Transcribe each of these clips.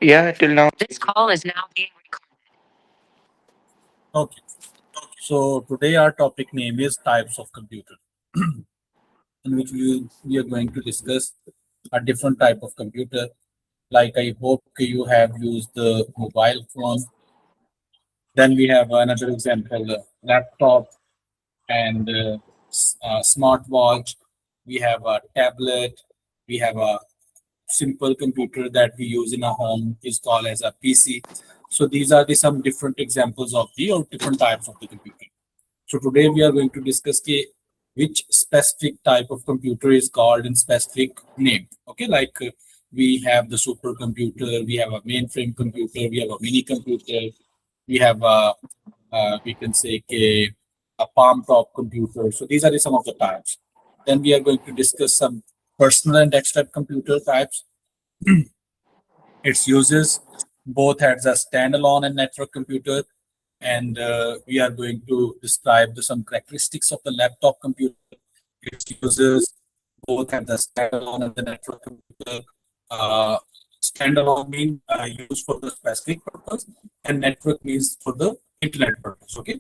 Yeah, till now. This call is now being Okay. So today our topic name is types of computer, in which we are going to discuss a different type of computer. Like I hope you have used the mobile phone. Then we have another example, laptop and smartwatch. We have a tablet. We have a simple computer that we use in a home is called as a PC. So these are the some different examples of the or different types of the computer. So today we are going to discuss which specific type of computer is called in specific name. Okay, like we have the supercomputer, we have a mainframe computer, we have a mini computer, we have we can say a palm top computer. So these are some of the types. Then we are going to discuss some personal and desktop computer types. Its uses both as a standalone and network computer, and we are going to describe some characteristics of the laptop computer. Its uses both at the standalone and the network computer. Uh, Standalone means used for the specific purpose, and network means for the internet purpose. Okay,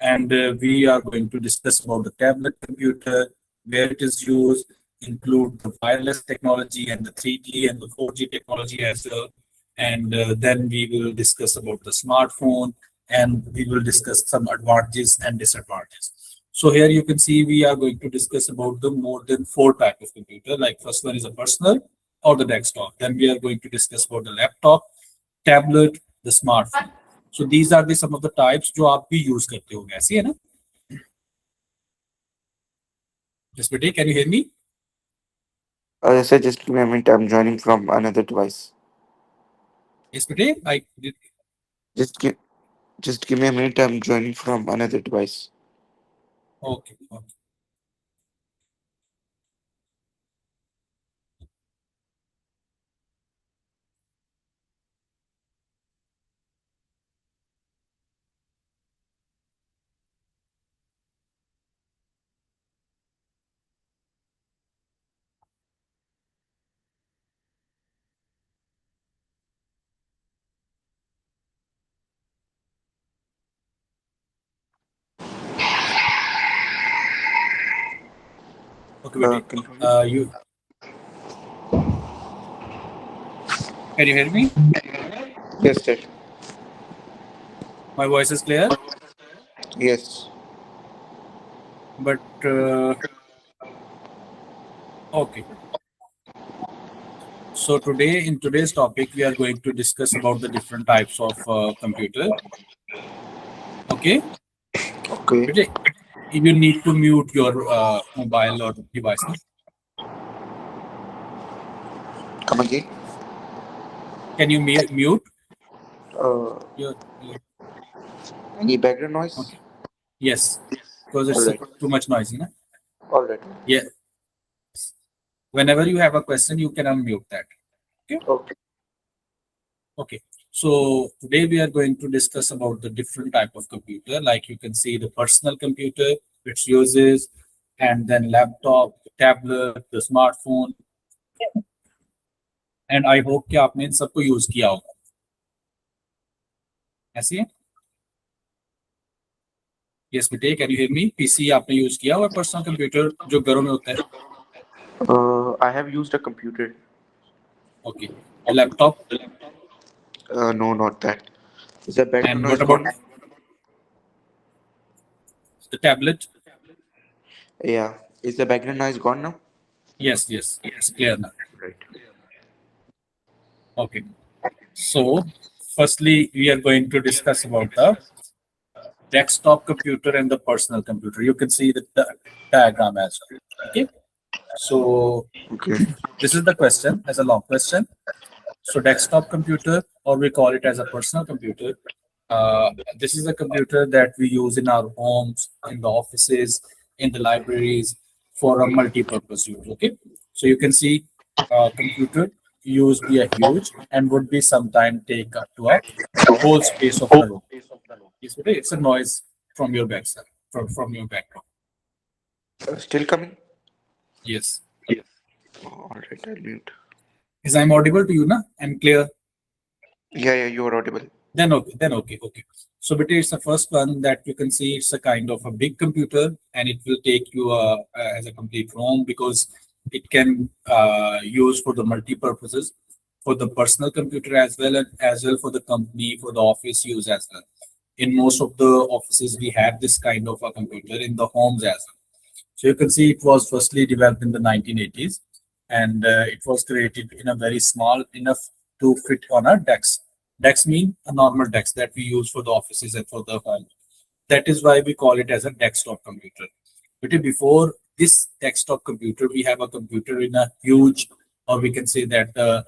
and we are going to discuss about the tablet computer, where it is used, include the wireless technology and the 3G and the 4G technology as well. And then we will discuss about the smartphone, and we will discuss some advantages and disadvantages. So here you can see we are going to discuss about the more than four type of computer. Like first one is a personal or the desktop. Then we are going to discuss about the laptop, tablet, the smartphone. So these are the some of the types जो आप भी use करते होगे, ऐसी है ना? Yes, बेटे, can you hear me? Sir, just give me a minute. I'm joining from another device. Yes, बेटे, I did. Just give, just give me a minute. I'm joining from another device. Okay, okay. Okay, बेटे. Continue. You can you hear me? Yes, sir. My voice is clear, Yes. but okay. So today in today's topic we are going to discuss about the different types of computer. Okay, Okay. बेटे, you need to mute your mobile or device. No? Come again. Can you mute Uh, your any background noise? okay? Yes, because All it's right. too much noisy. Na? All right. Yeah. Whenever you have a question, you can unmute that. Okay. Okay. Okay. So today we are going to discuss about the different type of computer. Like you can see the personal computer, its uses, and then laptop, tablet, the smartphone. And I hope कि आपने इन सबको use किया होगा. ऐसे है? Yes, बेटे, can you hear me? PC आपने use किया हुआ पर्सनल कंप्यूटर जो घरों में होता है. I have used a computer. Okay. Laptop. No, not that. Is the background And what noise about gone? the tablet? Yeah. Is the background noise gone now? Yes, yes. It's clear now. Right. Okay. So firstly, we are going to discuss about the desktop computer and the personal computer. You can see the diagram as well. Okay. So Okay. this is the question as a long question. So desktop computer, or we call it as a personal computer. This is a computer that we use in our homes, in the offices, in the libraries for a multi-purpose use. Okay. So you can see computer used be a huge and would be sometime take up to a whole space of the room. Yes, okay? It's a noise from your backside, from your background. Still coming? Yes. All right. I'll mute. Is I'm audible to you, na? I'm clear. Yeah, you are audible. Then okay. So, but it's the first one that you can see. It's a kind of a big computer, and it will take you as a complete room because it can use for the multi purposes, for the personal computer as well, and as well for the company, for the office use as well. In most of the offices, we have this kind of a computer in the homes as well. So you can see it was firstly developed in the 1980s, and it was created in a very small enough to fit on a desk. Desk mean a normal desk that we use for the offices and for the home. That is why we call it as a desktop computer. But before this desktop computer, we have a computer in a huge, or we can say that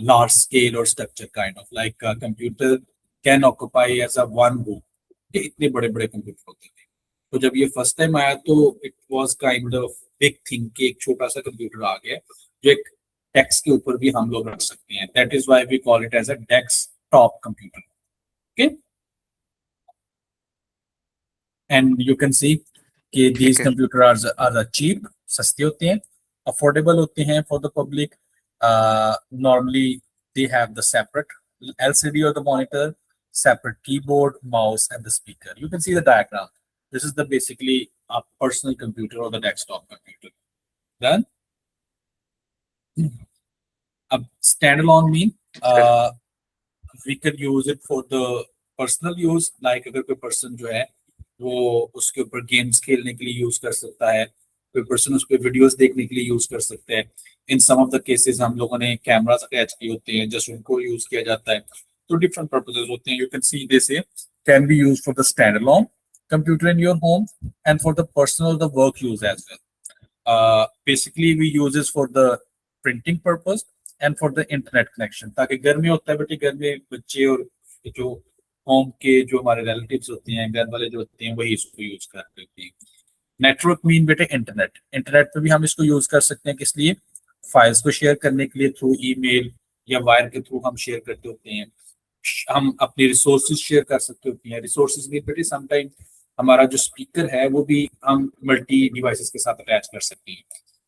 large scale or structure kind of like a computer can occupy as a one room. ये इतने बड़े बड़े computer होते थे. तो जब ये first time आया तो it was kind of big thing कि एक छोटा सा कंप्यूटर आ गया जो एक डेस्क के ऊपर भी हम लोग रख सकते हैं. That is why we call it as a desktop computer. Okay, and you can see कि ठीक दीज है. कंप्यूटर आर चीप, सस्ते होते हैं, अफोर्डेबल होते हैं for the public. Normally they have the separate LCD or the monitor, separate keyboard, mouse, and the speaker. You can see the diagram. This is the basically a personal computer or the desktop computer. Then, a standalone mean we can use it for the personal use. Like अगर कोई person जो है वो उसके ऊपर games खेलने के लिए यूज कर सकता है, कोई पर्सन उस पर वीडियोस देखने के लिए यूज कर सकते हैं. इन सम ऑफ द केसेस हम लोगों ने कैमरास अटैच किए होते हैं, जस्ट उनको यूज किया जाता है. तो डिफरेंट पर्पसेस होते हैं. You can see this can be use for the stand alone computer in your home and for the personal the work use as well. Basically we use this for the printing purpose and for the internet connection. ताकि घर में होता है बेटे, घर में बच्चे और जो होम के जो हमारे रिलेटिव्स होते हैं, घर वाले जो होते हैं, वही इसको यूज करते हैं. नेटवर्क मीन बेटे इंटरनेट. इंटरनेट पे भी हम इसको यूज कर सकते हैं. किस लिए? फाइल्स को शेयर करने के लिए थ्रू ईमेल या वायर के थ्रू हम शेयर करते होते हैं. हम अपने रिसोर्सेज शेयर कर सकते होते हैं. रिसोर्सेज मीन बेटे समटाइम हमारा जो स्पीकर है वो भी हम मल्टी डिवाइसेस के साथ अटैच कर सकते हैं.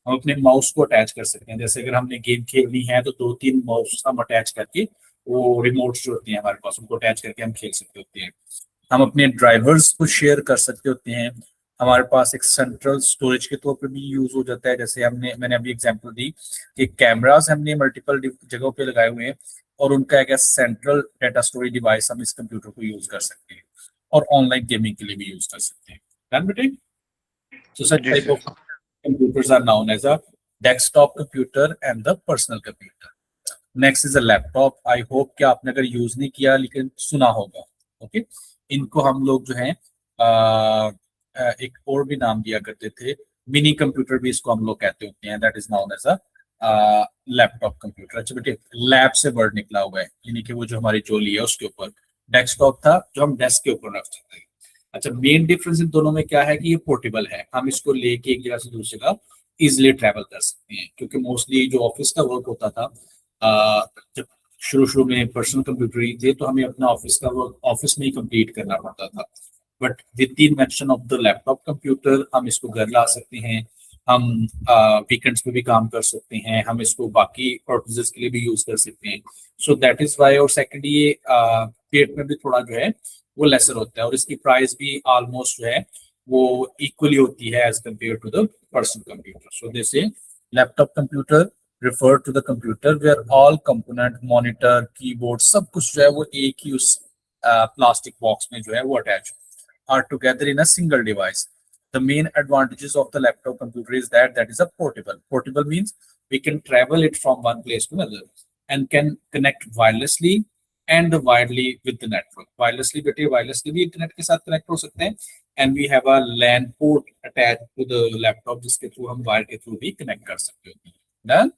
हम अपने माउस को अटैच कर सकते हैं. जैसे अगर हमने गेम खेलनी है तो 2-3 माउस हम अटैच करके, वो रिमोट्स जो होते हैं हमारे पास, उनको अटैच करके हम खेल सकते होते हैं. हम अपने ड्राइवर्स को शेयर कर सकते होते हैं. हमारे पास एक सेंट्रल स्टोरेज के तौर पे भी यूज हो जाता है. जैसे मैंने अभी एग्जांपल दी कि कैमरास हमने मल्टीपल जगहों पे लगाए हुए हैं और उनका एक सेंट्रल डाटा स्टोरेज डिवाइस हम इस कंप्यूटर को यूज कर सकते हैं और ऑनलाइन गेमिंग के लिए भी यूज कर सकते हैं. डन बेटे? So such जी type सर. of computers are known as a desktop computer and the personal computer. Next is a laptop. I hope कि आपने अगर यूज नहीं किया लेकिन सुना होगा. ओके, इनको हम लोग जो है एक और भी नाम दिया करते थे. मिनी कंप्यूटर भी इसको हम लोग कहते होते हैं. That is known as a laptop computer. अच्छा बेटे, लैब से वर्ड निकला हुआ है, यानी कि वो जो हमारी चोली है उसके ऊपर डेस्कटॉप था जो हम डेस्क के ऊपर रख सकते हैं. अच्छा, मेन डिफरेंस इन दोनों में क्या है कि ये पोर्टेबल है. हम इसको लेके एक जगह से दूसरी जगह इजिली ट्रैवल कर सकते हैं. क्योंकि मोस्टली जो ऑफिस का वर्क होता था, जब शुरू में पर्सनल कंप्यूटर ही थे तो हमें अपना ऑफिस का वर्क ऑफिस में ही कंप्लीट करना पड़ता था. But with the invention of the laptop computer हम इसको घर ला सकते हैं. हम वीकेंड्स पे भी काम कर सकते हैं. हम इसको बाकी पर्पसेस के लिए भी यूज कर सकते हैं. So that is why. और सेकंड, ये पेट में भी थोड़ा जो है वो लेसर होता है और इसकी प्राइस भी ऑलमोस्ट जो है वो इक्वली होती है as compared to the personal computer. So this a laptop computer refer to the computer where all component, monitor, keyboard, सब कुछ जो है वो एक ही उस प्लास्टिक बॉक्स में जो है वो attach are together in a single device. The main advantages of the laptop computer is that is a portable. Portable means we can travel it from one place to another and can connect wirelessly and widely with the network. Wirelessly बेटे wirelessly भी internet के साथ connect हो सकते हैं. And we have a LAN port attached to the laptop जिसके through हम wire के थ्रू भी कनेक्ट कर सकते हैं. Done?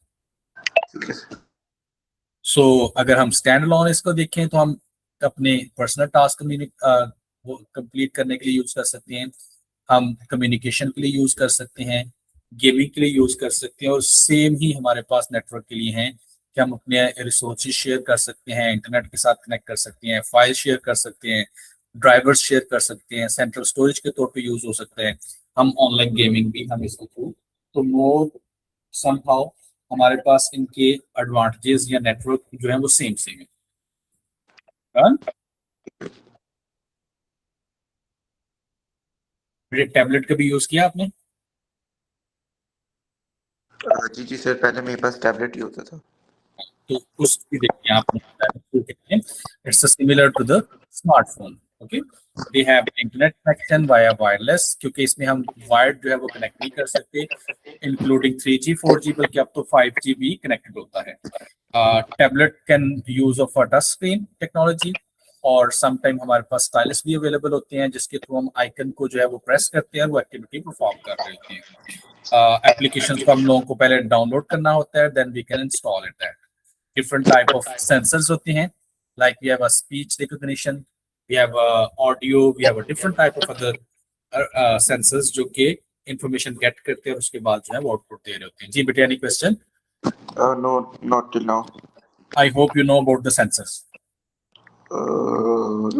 सो अगर हम स्टैंड अलोन इसको देखें तो हम अपने पर्सनल टास्क वो कंप्लीट करने के लिए यूज कर सकते हैं. हम कम्युनिकेशन के लिए यूज कर सकते हैं, गेमिंग के लिए यूज कर सकते हैं, और सेम ही हमारे पास नेटवर्क के लिए हैं कि हम अपने रिसोर्सेज शेयर कर सकते हैं, इंटरनेट के साथ कनेक्ट कर सकते हैं, फाइल शेयर कर सकते हैं, ड्राइवर्स शेयर कर सकते हैं, सेंट्रल स्टोरेज के तौर पे यूज हो सकते हैं. हम ऑनलाइन गेमिंग भी हम इसके थ्रू. तो मोर समहाउ हमारे पास इनके एडवांटेजेस या नेटवर्क जो है वो सेम है. डन। टैबलेट कभी यूज किया आपने? जी जी सर, पहले मेरे पास टैबलेट ही होता था। तो उसकी देखिए आप, it's similar to the smartphone. Okay, they have internet connection via wireless, क्योंकि इसमें हम वायर्ड जो है वो कनेक्ट नहीं कर सकते, इंक्लूडिंग 3G 4G, बल्कि अब तो 5G भी कनेक्टेड होता है। Tablet can use of a touch screen technology, और समटाइम हमारे पास स्टाइलस भी अवेलेबल होते हैं जिसके थ्रू हम आइकन को जो है वो प्रेस करते हैं और वो एक्टिविटी परफॉर्म कर रहे होते हैं। एप्लीकेशंस को हम लोगों को पहले डाउनलोड करना होता है, then we can install it. Different type of sensors होते हैं, like we have a speech recognition, we have a audio, we have a different type of other sensors जो कि information get करते हैं और उसके बाद जो है वो output दे रहे होते हैं। जी बेटे, any question? No, not till now. I hope you know about the sensors.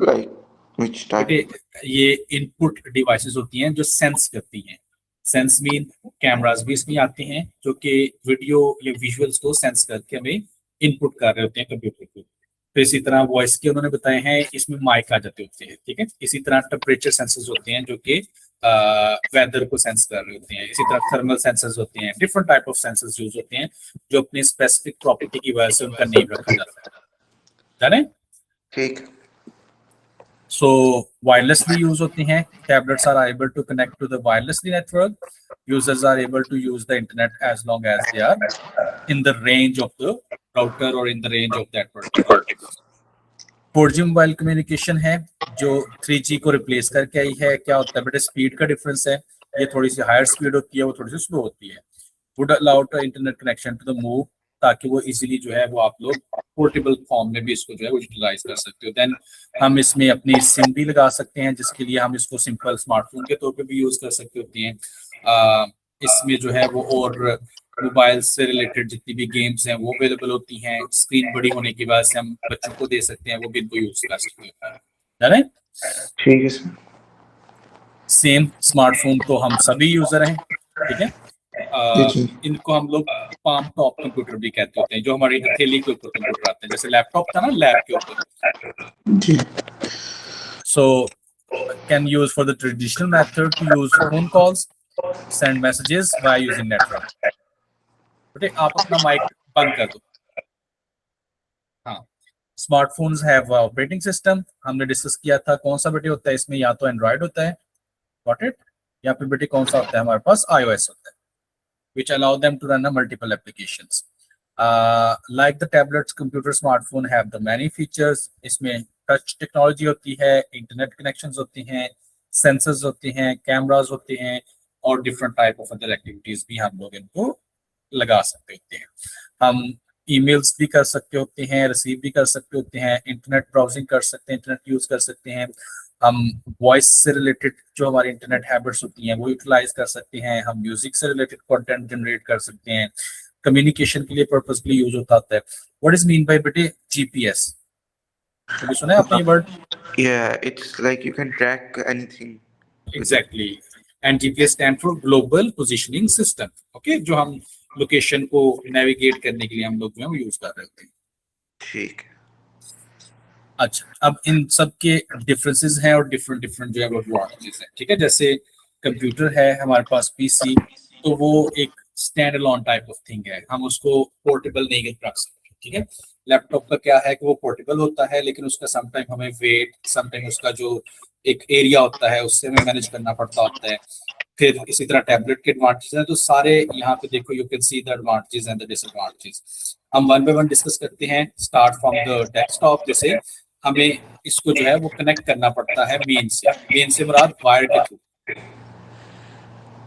Like which type? बेटे, ये इनपुट डिवाइसेस होती हैं जो सेंस करती हैं। सेंस मीन कैमरास भी इसमें आते हैं जो कि वीडियो या विजुअल्स को सेंस करके हमें इनपुट कर रहे होते हैं कंप्यूटर को। तो इसी तरह वॉइस के उन्होंने बताए हैं, इसमें माइक आ जाते होते हैं, ठीक है। इसी तरह टेम्परेचर सेंसर्स होते हैं जो कि वेदर को सेंस कर रहे होते हैं। इसी तरह थर्मल सेंसर्स होते हैं, different type of sensors use होते हैं जो अपनी स्पेसिफिक प्रॉपर्टी की वजह से उनका नेम रखा जाता है, जाने। ठीक। So wirelessly use होते हैं। Tablets are able to connect to the wirelessly network. Users are able to use the internet as long as they are in the range of the router or in the range of that particular. 4G mobile communication है जो 3G को replace करके आई है। क्या होता है बेटे, speed का डिफरेंस है, ये थोड़ी सी हायर स्पीड होती है, वो थोड़ी सी स्लो होती है। Would allow to internet connection to the move, ताकि वो इजीली जो है वो आप लोग पोर्टेबल फॉर्म में भी इसको जो है वो यूटिलाइज कर सकते हो। देन हम इसमें अपनी सिम भी लगा सकते हैं, जिसके लिए हम इसको सिंपल स्मार्टफोन के तौर पे भी यूज कर सकते होते हैं। इसमें जो है वो और मोबाइल से रिलेटेड जितनी भी गेम्स हैं वो अवेलेबल होती हैं। स्क्रीन बड़ी होने की वजह से हम बच्चों को दे सकते हैं, वो भी इनको यूज कर सकते हैं। ठीक है सर। सेम स्मार्टफोन तो हम सभी यूजर हैं, ठीक है। जी। इनको हम लोग पाम टॉप कंप्यूटर भी कहते होते हैं, जो हमारी हथेली के ऊपर कंप्यूटर आते हैं, जैसे लैपटॉप था ना लैब के ऊपर। जी। So can use for the traditional method to use phone calls, send messages by using network. बेटे आप अपना माइक बंद कर दो। हाँ, स्मार्टफोन्स हैव ऑपरेटिंग सिस्टम, हमने डिस्कस किया था कौन सा बेटे होता है इसमें, या तो एंड्रॉइड होता है, गॉट इट, या फिर बेटे कौन सा होता है हमारे पास, iOS होता है, which allow them to run multiple applications. Like the tablets, computer, smartphone have the many features. इसमें टच टेक्नोलॉजी होती है, इंटरनेट कनेक्शंस होती हैं, सेंसर्स होते हैं, कैमरास होते हैं, और different type of other activities भी हम लोग इनको लगा सकते होते हैं। हम ईमेल्स भी कर सकते होते हैं, रिसीव भी कर सकते होते हैं, इंटरनेट ब्राउजिंग कर सकते हैं, इंटरनेट यूज कर सकते हैं। हम वॉइस से रिलेटेड जो हमारी इंटरनेट हैबिट्स होती हैं वो यूटिलाइज कर सकते हैं। हम म्यूजिक से रिलेटेड कंटेंट जनरेट कर सकते हैं। कम्युनिकेशन के लिए पर्पसली यूज होता है। व्हाट इज मीन बाय बेटे जीपीएस? कभी सुना है आपने ये word? Yeah, it's like you can track anything. Exactly, and GPS stand for global positioning system. Okay, जो हम लोकेशन को नेविगेट करने के लिए हम लोग जो है वो यूज कर रहे होते हैं। ठीक। अच्छा, अब इन सब के डिफरेंसेस हैं और डिफरेंट डिफरेंट जो है वो एडवांटेजेस हैं, ठीक है। जैसे कंप्यूटर है हमारे पास, पीसी, तो वो एक stand alone type of thing है, हम उसको पोर्टेबल नहीं रख सकते, ठीक है। लैपटॉप का क्या है कि वो पोर्टेबल होता है, लेकिन उसका समटाइम हमें वेट, समटाइम उसका जो एक एरिया होता है उससे हमें मैनेज करना पड़ता होता है। फिर इसी तरह टैबलेट के एडवांटेजेस हैं, तो सारे यहाँ पे देखो, you can see the advantages and the disadvantages. हम वन बाय वन डिस्कस करते हैं। स्टार्ट फ्रॉम द डेस्कटॉप, जैसे हमें इसको जो है वो कनेक्ट करना पड़ता है मेन से मुराद वायर के थ्रू,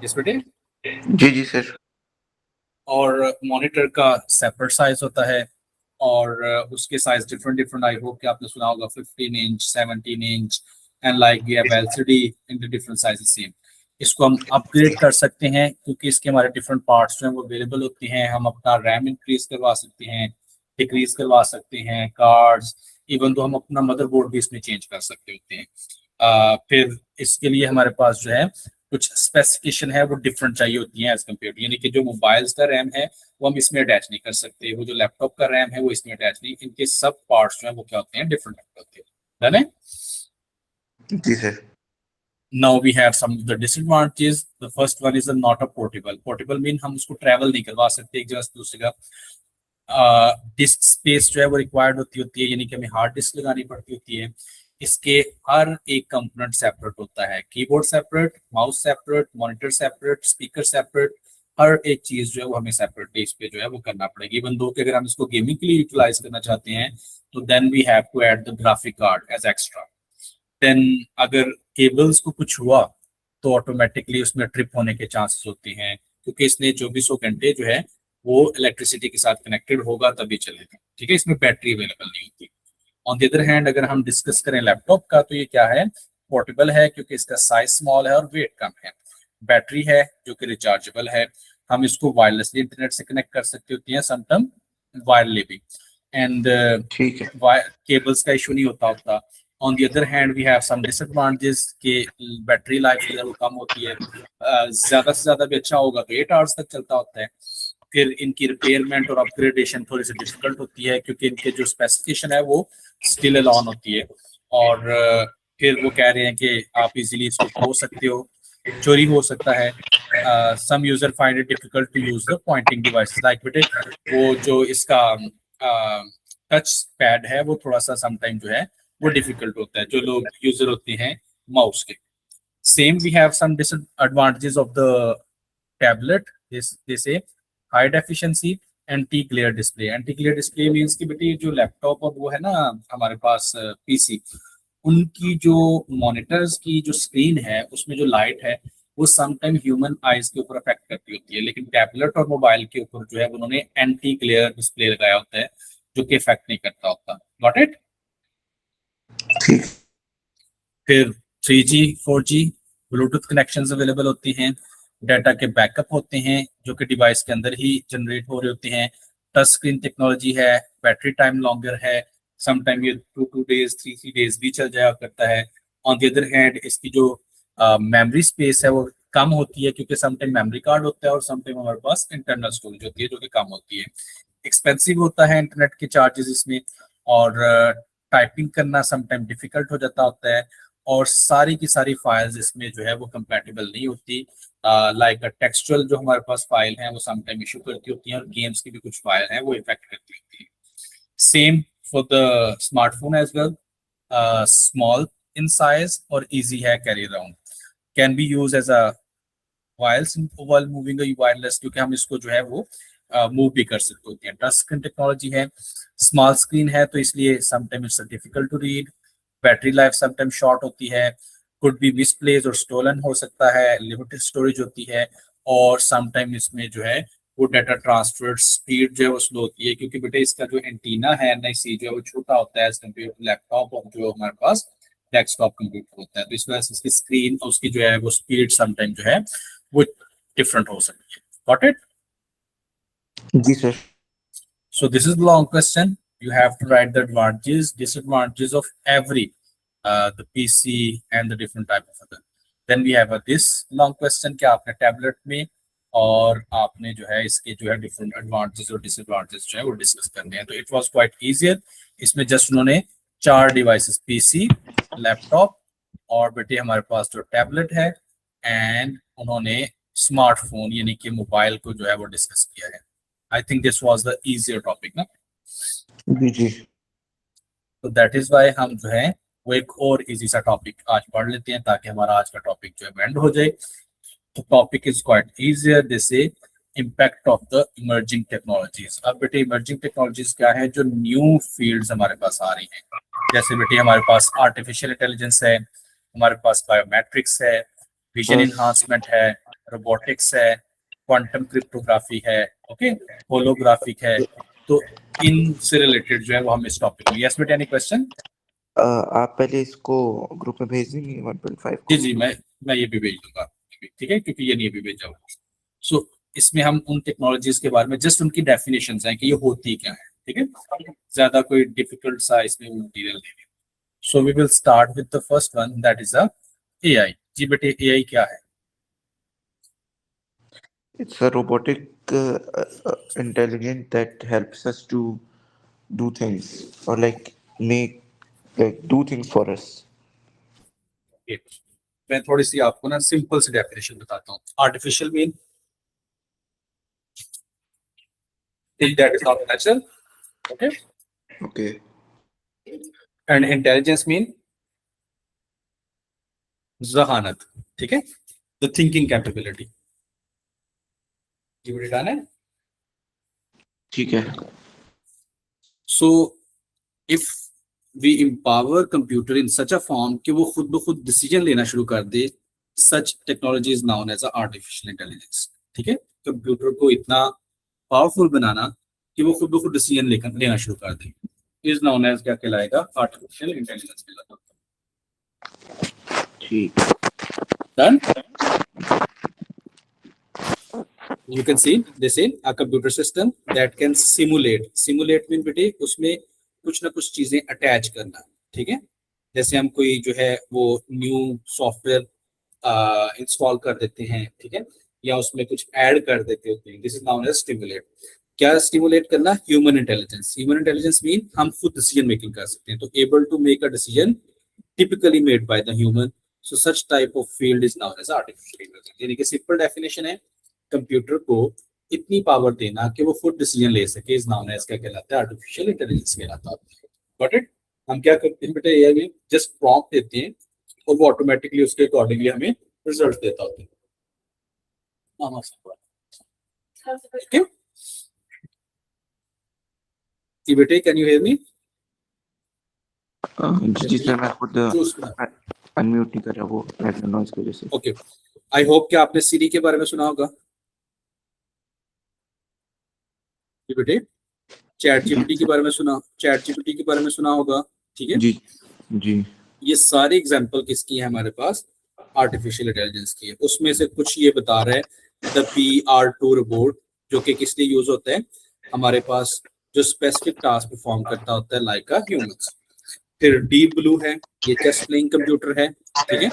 इस बेटे। जी जी सर। और मॉनिटर का सेपरेट साइज होता है, और उसके size different different, I hope कि आपने सुना होगा 15 inch, 17 inch, and like we have LCD in the different sizes same. इसको हम अपग्रेड कर सकते हैं क्योंकि इसके हमारे डिफरेंट पार्ट्स जो हैं वो अवेलेबल होते हैं। हम अपना रैम इंक्रीज करवा सकते हैं, डिक्रीज करवा सकते हैं, कार्ड्स, इवन तो हम अपना मदरबोर्ड भी इसमें चेंज कर सकते होते हैं। फिर इसके लिए हमारे पास जो है कुछ स्पेसिफिकेशन है वो डिफरेंट चाहिए होती है एज कम्पेयर टू, यानी कि जो मोबाइल्स का रैम है वो हम इसमें अटैच नहीं कर सकते। वो जो लैपटॉप का रैम है वो इसमें अटैच नहीं, इनके सब पार्ट्स जो है वो क्या होते हैं, डिफरेंट होते हैं। डन है। जी sir. Now we have some of the disadvantages. The first one is not a portable. Portable mean हम उसको ट्रैवल नहीं करवा सकते एक जगह से दूसरी जगह। डिस्क स्पेस जो है वो रिक्वायर्ड होती है, यानी कि हमें हार्ड डिस्क लगानी पड़ती होती है। इसके हर एक कंपोनेंट सेपरेट होता है, keyboard separate, mouse separate, monitor separate, speaker separate, हर एक चीज जो है वो हमें सेपरेटली इस पे जो है वो करना पड़ेगी। इवन दो कि अगर हम इसको गेमिंग के लिए यूटिलाइज करना चाहते हैं तो then we have to add the graphic card as extra. Then अगर केबल्स को कुछ हुआ तो ऑटोमेटिकली उसमें ट्रिप होने के चांसेस होते हैं, क्योंकि इसने चौबीसों घंटे जो है वो इलेक्ट्रिसिटी के साथ कनेक्टेड होगा तभी चलेगा। ठीक है, इसमें बैटरी अवेलेबल नहीं होती। ऑन द अदर हैंड अगर हम डिस्कस करें लैपटॉप का, तो ये क्या है, पोर्टेबल है क्योंकि इसका साइज स्मॉल है और वेट कम है। बैटरी है जो कि रिचार्जेबल है, हम इसको वायरलेसली इंटरनेट से कनेक्ट कर सकते होते हैं, समटाइम वायरली भी। एंड ठीक है। केबल्स का इशू नहीं होता। On the other hand we have some disadvantages के बैटरी लाइफ जो है वो कम होती है। ज्यादा से ज्यादा भी अच्छा होगा तो 8 आवर्स तक चलता होता है। फिर इनकी रिपेयरमेंट और अपग्रेडेशन थोड़ी सी डिफिकल्ट होती है क्योंकि इनके जो स्पेसिफिकेशन है वो स्टिल अलॉन होती है। और फिर वो कह रहे हैं कि आप इजीली इसको खो सकते हो, चोरी हो सकता है। Some user find it difficult to use the pointing devices like बेटे वो जो इसका टच पैड है वो थोड़ा सा समटाइम जो है वो डिफिकल्ट होता है जो लोग यूजर होते हैं माउस के। Same we have some disadvantages of the tablet, जैसे high deficiency, anti glare display. Anti glare display means कि बेटी जो लैपटॉप और वो है ना हमारे पास पीसी, उनकी जो मॉनिटर्स की जो स्क्रीन है उसमें जो लाइट है वो समटाइम ह्यूमन आईज के ऊपर अफेक्ट करती होती है, लेकिन टैबलेट और मोबाइल के ऊपर जो है उन्होंने एंटी ग्लेयर डिस्प्ले लगाया होता है जो कि इफेक्ट नहीं करता होता। Got it. ठीक। फिर 3G 4G Bluetooth connections available होती हैं, डाटा के बैकअप होते हैं जो कि डिवाइस के अंदर ही जनरेट हो रहे होते हैं, टच स्क्रीन टेक्नोलॉजी है, बैटरी टाइम लॉन्गर है, समटाइम ये 2 days 3 days भी चल जाया करता है। ऑन द अदर हैंड इसकी जो मेमोरी स्पेस है वो कम होती है क्योंकि समटाइम मेमोरी कार्ड होता है और समटाइम हमारे पास इंटरनल स्टोरेज होती है जो कि कम होती है। एक्सपेंसिव होता है इंटरनेट के चार्जेस इसमें, और टाइपिंग करना समटाइम डिफिकल्ट हो जाता होता है, और सारी की सारी फाइल्स इसमें जो है वो कंपैटिबल नहीं होती। लाइक टेक्सचुअल जो हमारे पास फाइल है वो समटाइम इशू करती होती हैं, और गेम्स की भी कुछ फाइल है वो इफेक्ट करती होती है। Same for the smartphone as well, small in size और इजी है carry around, can be use as a while moving wireless, क्योंकि हम इसको जो है वो मूव भी कर सकते होते हैं। टच स्क्रीन टेक्नोलॉजी है, स्मॉल स्क्रीन है तो इसलिए sometime it's difficult to read, battery life sometime short होती है, कुड बी मिसप्लेस और स्टोलन हो सकता है, लिमिटेड स्टोरेज होती है, और समटाइम इसमें जो है वो डाटा ट्रांसफर स्पीड जो है वो स्लो होती है, क्योंकि बेटे इसका जो एंटीना है एनआईसी जो है वो छोटा होता है एज कम्पेयर टू लैपटॉप और जो हमारे पास डेस्कटॉप कंप्यूटर होता है, तो इस वजह से इसकी स्क्रीन और उसकी जो है वो स्पीड समटाइम जो है वो डिफरेंट हो सकती है। Got it. जी sir. So this is the long question. You have to write the advantages, disadvantages of every the PC and the different type of other. Then we have this long question कि आपने tablet में और आपने जो है इसके जो है डिफरेंट एडवांटेजेस और डिसएडवांटेजेस जो है वो डिस्कस करने हैं। तो इट वाज क्वाइट इजियर। इसमें जस्ट उन्होंने 4 डिवाइसेस, पीसी, लैपटॉप और बेटे हमारे पास जो टैबलेट है, एंड उन्होंने स्मार्टफोन यानी कि मोबाइल को जो है वो डिस्कस किया है। I think this was the easier topic ना। जी जी। तो दैट इज वाई हम जो है वो एक और इजी सा टॉपिक आज पढ़ लेते हैं ताकि हमारा आज का टॉपिक जो है एंड हो जाए। तो टॉपिक इज क्वाइट इजियर, जैसे impact of the emerging technologies. अब बेटे इमर्जिंग टेक्नोलॉजीज क्या है, जो न्यू फील्ड्स हमारे पास आ रही हैं, जैसे बेटे हमारे पास आर्टिफिशियल इंटेलिजेंस है, हमारे पास बायोमेट्रिक्स है, विजन बस। इन्हांसमेंट है, रोबोटिक्स है, क्वांटम क्रिप्टोग्राफी है, ओके, होलोग्राफिक है। तो इन से रिलेटेड जो है वो हम इस टॉपिक में, यस बेटे एनी क्वेश्चन। आप पहले इसको ग्रुप में भेज देंगे 1.5 जी को। जी, मैं ये भी भेज दूंगा, ठीक है, क्योंकि ये नहीं भी भेजा हुआ। सो इसमें हम उन टेक्नोलॉजीज के बारे में जस्ट उनकी डेफिनेशंस हैं कि ये होती क्या है, ठीक है, ज्यादा कोई डिफिकल्ट सा इसमें मटेरियल नहीं है। So we will start with the first one, that is a AI. जी बेटे एआई क्या है। It's a robotic intelligence that helps us to do things or like make like do things for us. मैं थोड़ी सी आपको ना simple सी definition बताता हूँ. Artificial mean thing that is not natural, okay, Okay. And intelligence mean जहानत, ठीक है, the thinking capability. ये डन है. ठीक है. So if we empower computer in such a form कि वो खुद ब खुद डिसीजन लेना शुरू कर दे, such technology is known as artificial intelligence. ठीक है, कंप्यूटर को इतना पावरफुल बनाना कि वो खुद ब खुद डिसीजन लेना शुरू कर दे, इज नाउन एज क्या कहलाएगा? आर्टिफिशियल इंटेलिजेंस कहलाता है. ठीक. Done. You can see this is a computer system that can simulate mean बेटे उसमें कुछ ना कुछ चीजें अटैच करना. ठीक है, जैसे हम कोई जो है वो न्यू सॉफ्टवेयर इंस्टॉल कर देते हैं, ठीक है, या उसमें कुछ ऐड कर देते होते हैं. This is known as stimulate. क्या स्टिमुलेट करना? Human intelligence. Human intelligence mean हम खुद डिसीजन मेकिंग कर सकते हैं, तो able to make a decision typically made by the human. So such type of field is known as artificial intelligence. यानी कि सिंपल डेफिनेशन है, कंप्यूटर को इतनी पावर देना कि वो खुद डिसीजन ले सके, इज नाउन एज क्या कहलाता है? आर्टिफिशियल इंटेलिजेंस कहलाता है. Got it? हम क्या करते हैं बेटा, एआई में जस्ट प्रॉम्प्ट देते हैं और वो ऑटोमेटिकली उसके अकॉर्डिंगली हमें रिजल्ट देता होता है. Okay? जी बेटे, कैन यू हियर मी? जी सर, मैं खुद अनम्यूट नहीं कर रहा वो बैकग्राउंड नॉइज की वजह से. ओके, आई होप कि आपने सीरी के बारे में सुना होगा. जी बेटे, चैट जीपीटी के बारे में सुना होगा. ठीक है जी. जी. ये सारे एग्जांपल किसकी है हमारे पास? आर्टिफिशियल इंटेलिजेंस की है. उसमें से कुछ ये बता रहा है, द PR2 रोबोट, जो कि किस लिए यूज होता है? हमारे पास जो स्पेसिफिक टास्क परफॉर्म करता होता है लाइक अ ह्यूमंस. फिर डीप ब्लू है, ये चेस प्लेइंग कंप्यूटर है. ठीक है,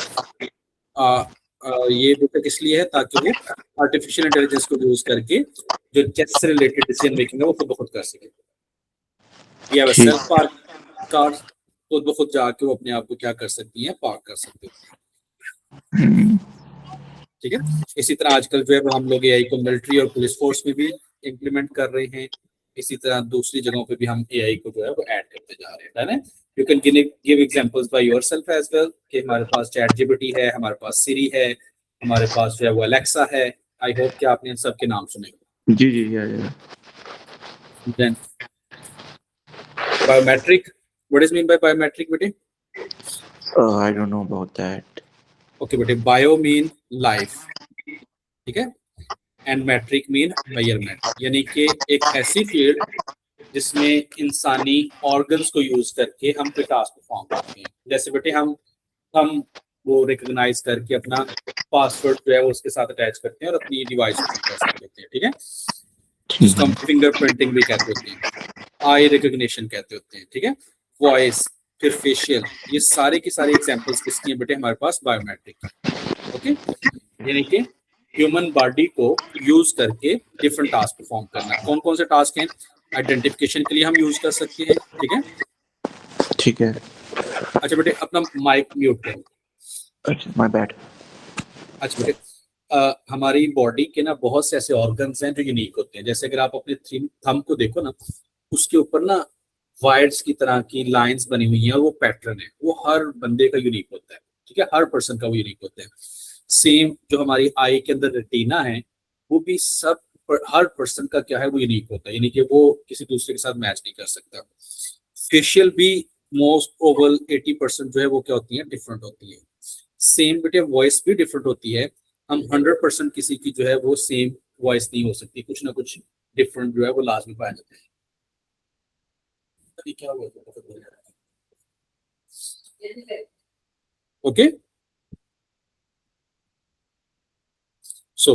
ये बेटा किस लिए है? ताकि वो आर्टिफिशियल इंटेलिजेंस को यूज करके जो चेस से रिलेटेड डिसीजन मेकिंग है वो खुद ब खुद कर सके. ये है सेल्फ पार्क कार, खुद ब खुद जाके वो अपने आप को क्या कर सकती है? पार्क कर सकते हैं. ठीक है, इसी तरह आजकल जो है वो हम लोग एआई को मिलिट्री और पुलिस फोर्स में भी इम्प्लीमेंट कर रहे हैं. इसी तरह दूसरी जगहों पे भी हम एआई को जो है वो ऐड करते जा रहे हैं. You can give examples by yourself as well, कि हमारे पास चैट जीपीटी है, हमारे पास सिरी है, हमारे पास जो है वो अलेक्सा है. आई होप कि आपने इन सब के नाम सुने. जी जी. या then biometric, what is mean by biometric बेटे? I don't know about that. Okay बेटे, बायो मीन लाइफ, ठीक है, एंड मैट्रिक मीन मेजरमेंट. यानी कि एक ऐसी फील्ड जिसमें इंसानी ऑर्गन्स को यूज करके हम कोई टास्क परफॉर्म करते हैं. जैसे बेटे हम वो रिकॉग्नाइज करके अपना पासवर्ड जो है वो उसके साथ अटैच करते हैं और अपनी डिवाइस को कर सकते हैं. ठीक है, जिसको हम फिंगर प्रिंटिंग भी कहते होते हैं, आई रिकॉग्निशन कहते होते हैं. ठीक है, वॉइस, फिर फेशियल, ये सारे की सारी एग्जांपल्स किसकी हैं बेटे? हमारे पास बायोमेट्रिक. ओके, यानी कि ह्यूमन बॉडी को यूज करके डिफरेंट टास्क परफॉर्म करना. कौन कौन से टास्क हैं? आइडेंटिफिकेशन के लिए हम यूज कर सकते हैं. ठीक है, ठीक है. अच्छा बेटे अपना माइक म्यूट करो. अच्छा, माय बैड. अच्छा बेटे, हमारी बॉडी के ना बहुत से ऐसे ऑर्गन्स हैं जो यूनिक होते हैं. जैसे अगर आप अपने थंब को देखो ना, उसके ऊपर ना वायर्स की तरह की लाइंस बनी हुई हैं और वो पैटर्न है, वो हर बंदे का यूनिक होता है. ठीक है, हर पर्सन का वो यूनिक होता है. सेम जो हमारी आई के अंदर रेटिना है, वो भी सब हर पर्सन का क्या है? वो यूनिक होता है, यानी कि वो किसी दूसरे के साथ मैच नहीं कर सकता. फेशियल भी मोस्ट ओवल 80% जो है वो क्या होती है? डिफरेंट होती है. सेम बेटे वॉइस भी डिफरेंट होती है. हम 100% किसी की जो है वो सेम वॉइस नहीं हो सकती, कुछ ना कुछ डिफरेंट जो है वो लाजमी पाया जाता है. क्या हुआ? ओके, सो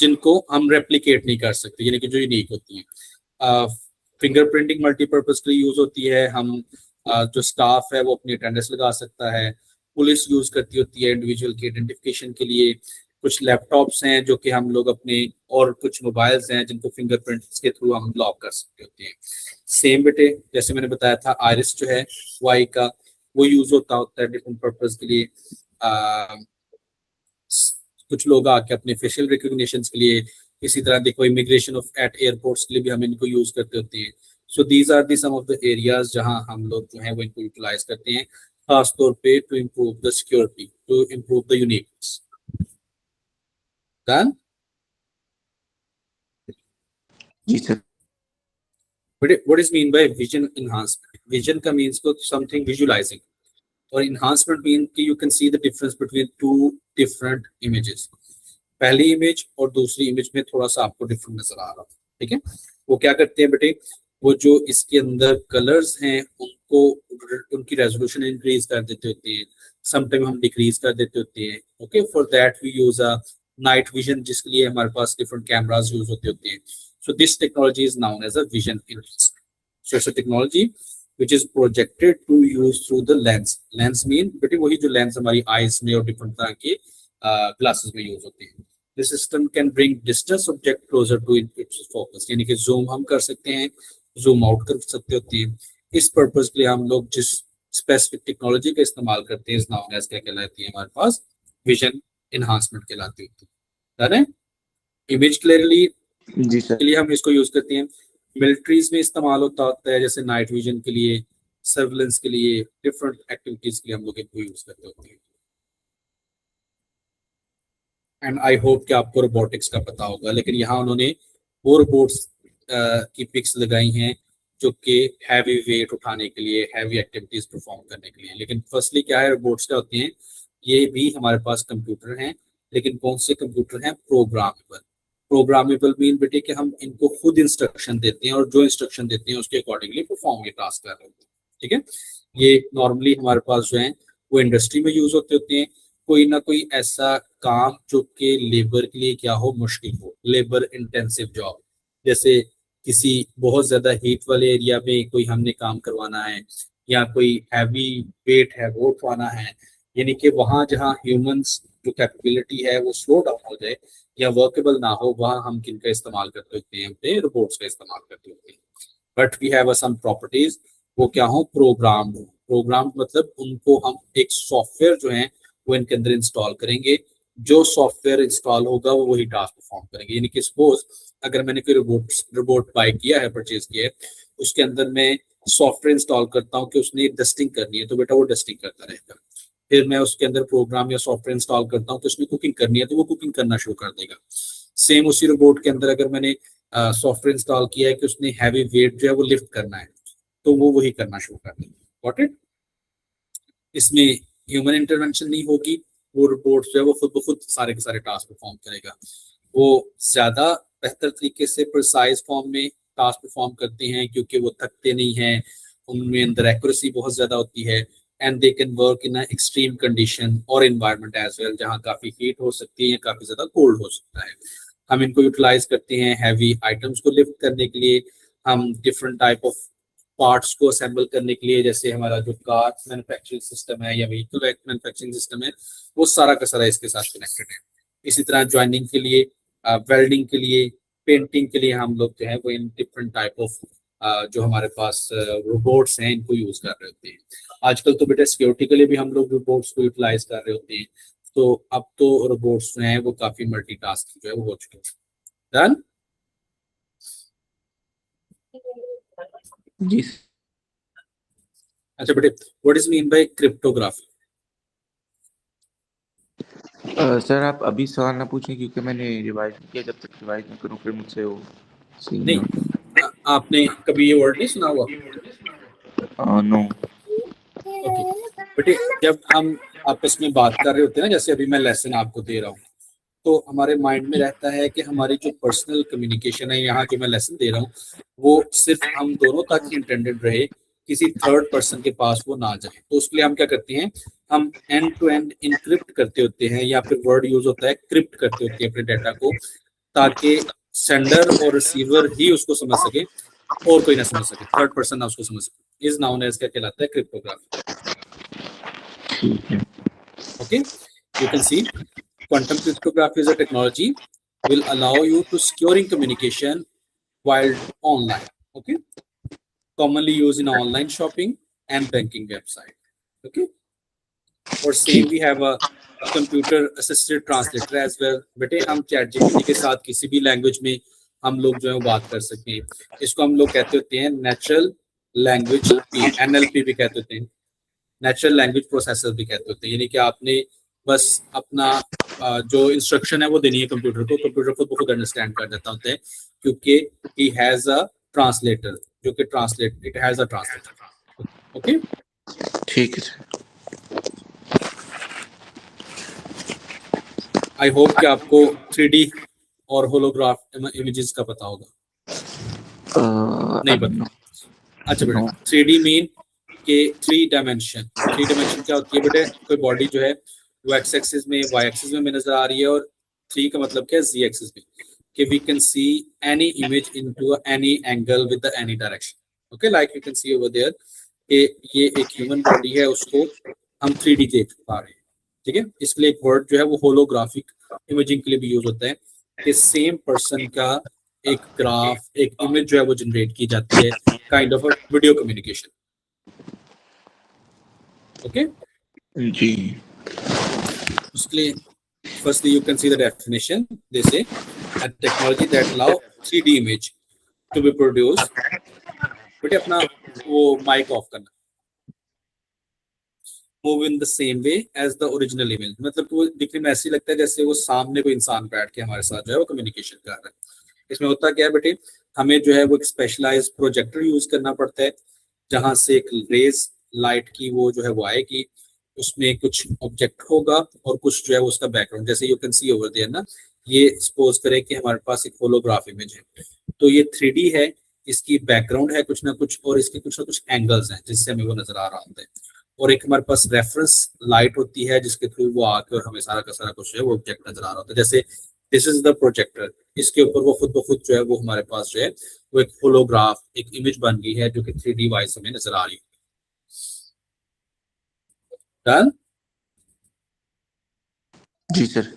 जिनको हम रेप्लिकेट नहीं कर सकते, यानी कि जो यूनिक होती है. फिंगर प्रिंटिंग मल्टीपर्पज के लिए यूज होती है. हम जो स्टाफ है वो अपनी अटेंडेंस लगा सकता है. पुलिस यूज करती होती है इंडिविजुअल की आइडेंटिफिकेशन के लिए. कुछ लैपटॉप्स हैं जो कि हम लोग अपने, और कुछ मोबाइल्स हैं जिनको फिंगरप्रिंट्स के थ्रू हम लॉक कर सकते होते हैं। सेम बेटे जैसे मैंने बताया था, आइरिस जो है वाई का, वो यूज होता है डिफरेंट पर्पज के लिए। कुछ लोग आके अपने फेशियल रिकॉग्निशन के लिए, इसी तरह देखो इमिग्रेशन ऑफ एट एयरपोर्ट्स के लिए भी हम इनको यूज करते होते हैं। So these are the some of the areas जहां हम लोग जो है वो इनको यूटिलाइज करते हैं, खास तौर पे to improve the security, to improve the uniqueness. Done. जी sir. What is mean by vision enhancement? Vision का मीन्स को समथिंग विजुलाइजिंग, और enhancement mean कि you can see the difference between two different images। पहली image और दूसरी image में थोड़ा सा आपको डिफरेंट नजर आ रहा है, ठीक है। वो क्या करते हैं बेटे, वो जो इसके अंदर कलर्स हैं उनको, उनकी रेजोल्यूशन इंक्रीज कर देते होते हैं, समटाइम हम डिक्रीज कर देते होते हैं। Okay, for that we use a night vision, जिसके लिए हमारे पास डिफरेंट कैमरास यूज होते हैं। So this technology is known as a vision enhancement. So it's a technology which is projected to use through the lens। lens mean बेटे वही जो lens हमारी आईज में और डिफरेंट तरह के ग्लासेस में यूज होते हैं। This system can bring distance object closer to its focus, यानी कि जूम हम कर सकते हैं, जूम आउट कर सकते होते हैं। इस पर्पज के लिए हम लोग जिस स्पेसिफिक टेक्नोलॉजी का इस्तेमाल करते हैं, इस नाउन एज क्या कहलाती है हमारे पास, विजन एनहांसमेंट कहलाती होती है। इमेज क्लियरली जी के सर। लिए हम इसको यूज करते हैं। मिलिट्रीज में इस्तेमाल होता है, जैसे नाइट विजन के लिए, सर्विलेंस के लिए, डिफरेंट एक्टिविटीज के लिए हम लोग इनको यूज करते होते हैं। एंड आई होप कि आपको रोबोटिक्स का पता होगा, लेकिन यहाँ उन्होंने वो रोबोट्स की पिक्स लगाई हैं जो कि हैवी वेट उठाने के लिए, हैवी एक्टिविटीज परफॉर्म करने के लिए। लेकिन फर्स्टली क्या है, रोबोट्स क्या होते हैं, ये भी हमारे पास कंप्यूटर हैं, लेकिन कौन से कंप्यूटर हैं, प्रोग्रामेबल। प्रोग्रामेबल मीन बेटे कि हम इनको खुद इंस्ट्रक्शन देते हैं और जो इंस्ट्रक्शन देते हैं उसके अकॉर्डिंगली परफॉर्म ये टास्क कर रहे होते हैं, ठीक है। ये नॉर्मली हमारे पास जो है वो इंडस्ट्री में यूज होते हैं। कोई ना कोई ऐसा काम जो कि लेबर के लिए क्या हो, मुश्किल हो, लेबर इंटेंसिव जॉब, जैसे किसी बहुत ज्यादा हीट वाले एरिया में कोई हमने काम करवाना है, या कोई हैवी वेट है वो उठवाना है, यानी कि वहां जहाँ ह्यूमंस जो कैपेबिलिटी है वो स्लो डाउन हो जाए या वर्केबल ना हो, वहां हम किनका इस्तेमाल करते होते हैं, अपने रोबोट्स का इस्तेमाल करते होते हैं। But we have some properties, वो क्या हो, प्रोग्राम्ड। प्रोग्राम मतलब उनको हम एक सॉफ्टवेयर जो है वो इनके अंदर इंस्टॉल करेंगे, जो सॉफ्टवेयर इंस्टॉल होगा वो वही टास्क परफॉर्म करेंगे। यानी कि सपोज अगर मैंने कोई रोबोट बाय किया है, परचेज किया है, उसके अंदर मैं सॉफ्टवेयर इंस्टॉल करता हूँ कि उसने डस्टिंग करनी है, तो बेटा वो डस्टिंग करता रहेगा। फिर मैं उसके अंदर प्रोग्राम या सॉफ्टवेयर इंस्टॉल करता हूँ कि उसने कुकिंग करनी है, तो वो कुकिंग करना शुरू कर देगा। सेम उसी रोबोट के अंदर अगर मैंने सॉफ्टवेयर इंस्टॉल किया है कि उसने हैवी वेट जो है वो लिफ्ट करना है, तो वो वही करना शुरू कर देगा। Got it? इसमें ह्यूमन इंटरवेंशन नहीं होगी, वो रोबोट जो है वो खुद ब खुद सारे के सारे टास्क परफॉर्म करेगा। वो ज्यादा बेहतर तरीके से प्रिसाइज फॉर्म में टास्क परफॉर्म करते हैं क्योंकि वो थकते नहीं हैं, उनमें अंदर एक्यूरेसी बहुत ज्यादा होती है, and they can work in extreme condition और एनवायरनमेंट एज वेल, जहाँ काफी हीट हो सकती है या काफी ज्यादा कोल्ड हो सकता है। हम इनको यूटिलाइज करते हैं हैवी आइटम्स को लिफ्ट करने के लिए, हम डिफरेंट टाइप ऑफ पार्ट्स को असेंबल करने के लिए, जैसे हमारा जो कार मैन्युफैक्चरिंग सिस्टम है या व्हीकल मैन्युफैक्चरिंग सिस्टम है, वो सारा का सारा इसके साथ कनेक्टेड है। इसी तरह ज्वाइनिंग के लिए, वेल्डिंग के लिए, पेंटिंग के लिए हम लोग जो है वो इन डिफरेंट टाइप ऑफ जो हमारे पास रोबोट्स हैं इनको यूज कर रहे होते हैं। आजकल तो बेटा सिक्योरिटी के लिए भी हम लोग रोबोट्स को यूटिलाइज कर रहे होते हैं। तो अब तो रोबोट्स जो हैं वो काफी मल्टीटास्किंग जो है वो हो चुके हैं। डन। जी अच्छा बेटे, what is mean bye cryptography? Sir, आप अभी सवाल ना पूछें क्योंकि मैंने रिवाइज नहीं किया। जब तक रिवाइज नहीं करूँ फिर मुझसे वो सही नहीं नहीं, होता। आपने कभी ये वर्ड नहीं सुना हुआ? नो। ओके बेटे, जब हम आपस में बात कर रहे होते हैं ना, जैसे अभी मैं लेसन आपको दे रहा हूँ, तो हमारे माइंड में रहता है कि हमारी जो पर्सनल कम्युनिकेशन है, यहाँ जो मैं लेसन दे रहा हूँ वो सिर्फ हम दोनों तक ही इंटेंडेड रहे, किसी थर्ड पर्सन के पास वो ना जाए। तो उसके लिए हम क्या करते हैं, हम एंड टू एंड इनक्रिप्ट करते होते हैं, या फिर वर्ड यूज होता है क्रिप्ट करते होते हैं अपने डाटा को, ताकि सेंडर और रिसीवर ही उसको समझ सके और कोई ना समझ सके, थर्ड पर्सन ना उसको समझ सके। इज नाउन एज क्या कहलाता है, क्रिप्टोग्राफी। ठीक है। Okay, you can C Quantum cryptography is a technology will allow you to securing communication while online. Okay, commonly used in online shopping and banking website. Okay, or same ठीक we have a computer assisted translator as well. बेटे हम chat GPT के साथ किसी भी language में हम लोग जो है वो बात कर सकते हैं. इसको हम लोग कहते होते हैं नेचुरल लैंग्वेज पी एनएलपी भी कहते होते हैं, नेचुरल लैंग्वेज प्रोसेसर भी कहते होते हैं. यानी कि आपने बस अपना जो इंस्ट्रक्शन है वो देनी है कंप्यूटर को, कंप्यूटर खुद ब खुद अंडरस्टैंड कर देता होता है क्योंकि ही हैज अ ट्रांसलेटर जो कि translate it has a translator. Okay, ठीक है सर. आई होप कि आपको 3D और होलोग्राफ इमेजेस का पता होगा. नहीं पता. अच्छा बेटा, 3D मीन के 3 डायमेंशन. 3 डायमेंशन क्या होती है बेटे? कोई बॉडी जो है वो एक्स एक्सिस में, वाई एक्सिस में नजर आ रही है, और 3 का मतलब क्या है? जी एक्सिस में, कि we can see any image into any angle with any direction. Okay, like you can see over there कि ये एक ह्यूमन बॉडी है, उसको हम 3D देख पा रहे हैं. ठीक है, इसलिए एक वर्ड जो है वो होलोग्राफिक इमेजिंग के लिए भी यूज होता है कि सेम पर्सन का एक ग्राफ, एक इमेज जो है वो जनरेट की जाती है, kind of a video communication. Okay, जी. उसके लिए firstly you can see the definition. They say a technology that allow 3D image to be produced. बेटे अपना वो माइक ऑफ करना. Move in the same way as the original image. मतलब वो दिखने में ऐसे लगता है जैसे वो सामने कोई इंसान बैठ के हमारे साथ जो है वो कम्युनिकेशन कर रहा है. इसमें होता क्या है बेटे? हमें जो है वो एक स्पेशलाइज्ड प्रोजेक्टर यूज करना पड़ता है जहां से एक रेज लाइट की वो जो है वो आएगी, उसमें कुछ ऑब्जेक्ट होगा और कुछ जो है उसका बैकग्राउंड. जैसे you can see over there ना, ये सपोज करें कि हमारे पास एक होलोग्राफ इमेज है, तो ये 3D है, इसकी बैकग्राउंड है कुछ ना कुछ, और इसके कुछ ना कुछ एंगल्स हैं जिससे हमें वो नजर आ रहा होता है, और एक हमारे पास रेफरेंस लाइट होती है जिसके थ्रू वो आके और हमें सारा का सारा कुछ जो है वो ऑब्जेक्ट नजर आ रहा होता है. जैसे दिस इज द प्रोजेक्टर, इसके ऊपर वो खुद ब खुद जो है वो हमारे पास जो है वो एक होलोग्राफ, एक इमेज बन गई है जो कि 3D वाइज हमें नजर आ रही है. डन? जी सर.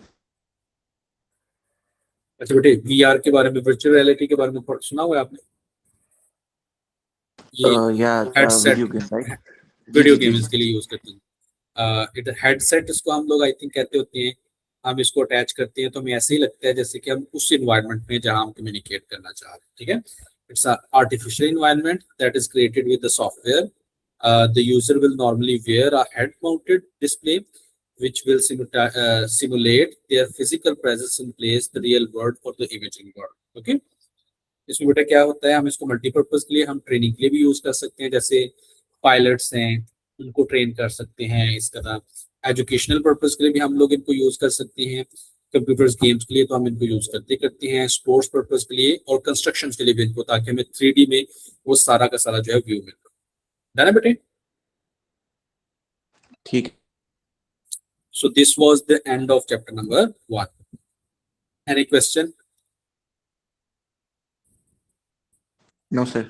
अच्छा बेटे, वीआर के बारे में, वर्चुअल रियलिटी के बारे में सुना हुआ है आपने? ये या headset video game right. Video जी गेम्स के लिए यूज करते हैं. इधर हेडसेट इसको हम लोग आई थिंक कहते होते हैं. हम इसको अटैच करते हैं तो हमें ऐसे ही लगता है जैसे कि हम उस इन्वायरमेंट में जहां हम कम्युनिकेट करना चाह रहे हैं. ठीक है, it's a artificial environment that is created with the software. The user will normally wear a head mounted display which will simulate their physical presence in place, the real world or the imaging world. Okay, इसमें बेटा क्या होता है, हम इसको multipurpose के लिए, हम ट्रेनिंग के लिए भी यूज कर सकते हैं. जैसे पायलट्स हैं उनको ट्रेन कर सकते हैं. इसका नाम एजुकेशनल पर्पज के लिए भी हम लोग इनको यूज कर सकते हैं. कंप्यूटर्स गेम्स के लिए तो हम इनको यूज करते हैं. स्पोर्ट्स पर्पज के लिए और कंस्ट्रक्शन के लिए भी इनको, ताकि हमें 3D में वो सारा का सारा जो है व्यू मिल जाए. है बेटे? ठीक. So this was the end of chapter number 1. Any question? No sir.